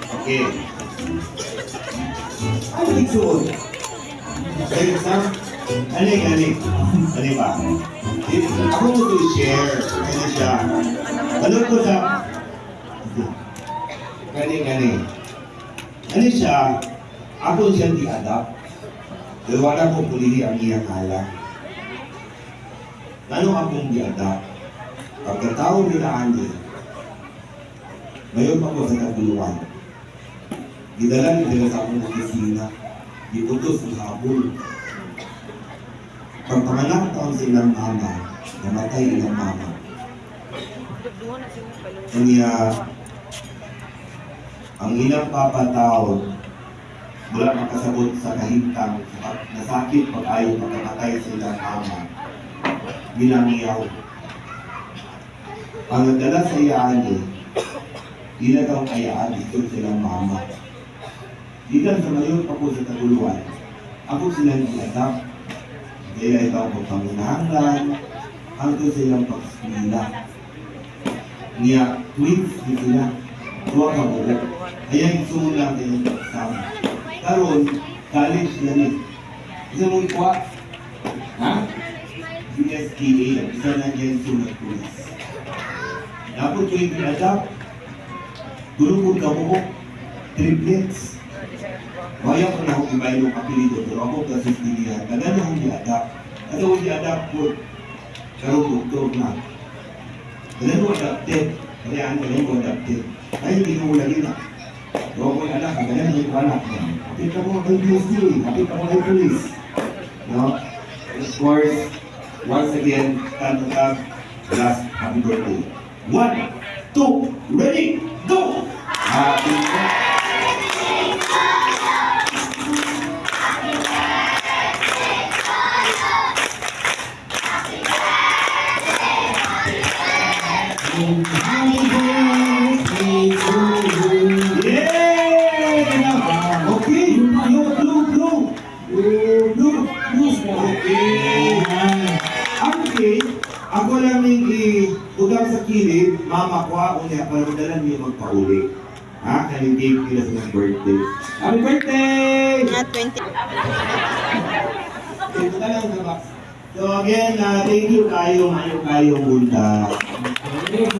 Okay. Ano ito? Ay, Sam? Ani ba? Ako mo to share. Ano siya? Ano ko sa... Gani. Ano siya? Ako siya di-adapt. Pero wala ko pulili ang iyang hala. Ano akong di-adapt? Pagkatao nila ani, ngayon pa ko sa kaguluhan. Didala nila sa akong opisina. Iutos ang habol. Pagpanganak taon sa ilang mama, namatay ilang mama. Kanya, ang ilang papataon, wala makasabot sa kahintang, nasakit pag-ayaw pagkamatay sa ilang mama, bilang iyaw. Ang nagdala sa iyaan, di na daw kayaan ito silang mama. Di lang sa ngayon pa po sa taguluan, ako silang i-adapt. Kaya ikaw ang pagpangunahanglan, hanggang sa ilang pag-eskwila. Niya, twins din sila. Tuwa ka mo. Kaya gusto lang kayo kasama. Karoon, college yan eh. Isa mo ikuha? Ha? USTA, isa na dyan sunod police. Dapat ko yung i-adapt. Gulugod ka mo, triplets. Kaya ko na akong iba yung apelido, pero ako kasi sinihan. Kaya na akong i-adapt. Kasi kung i-adapt ko, karong doktor na. Kaya ko adapted. Kaya ko adapted. Ay, hindi ko lagi na. Pero ako yung anak, kaya na yung anak. Kapit ako kay PSD, kapit ako kay police. No? Of course, once again, stand up, last happy birthday. 1, 2, ready, go! Happy birthday! Happy birthday to you. Yeah! Okay, blue. Okay, ako lang yung i-ugang sa kilid, mama ko ako niya, para madalan niya magpauli. Ha? Kanindig nila sa birthday. Happy birthday! Nga 20. Ito ka lang, diba? So again, thank you kayo, mayo kayong bunta.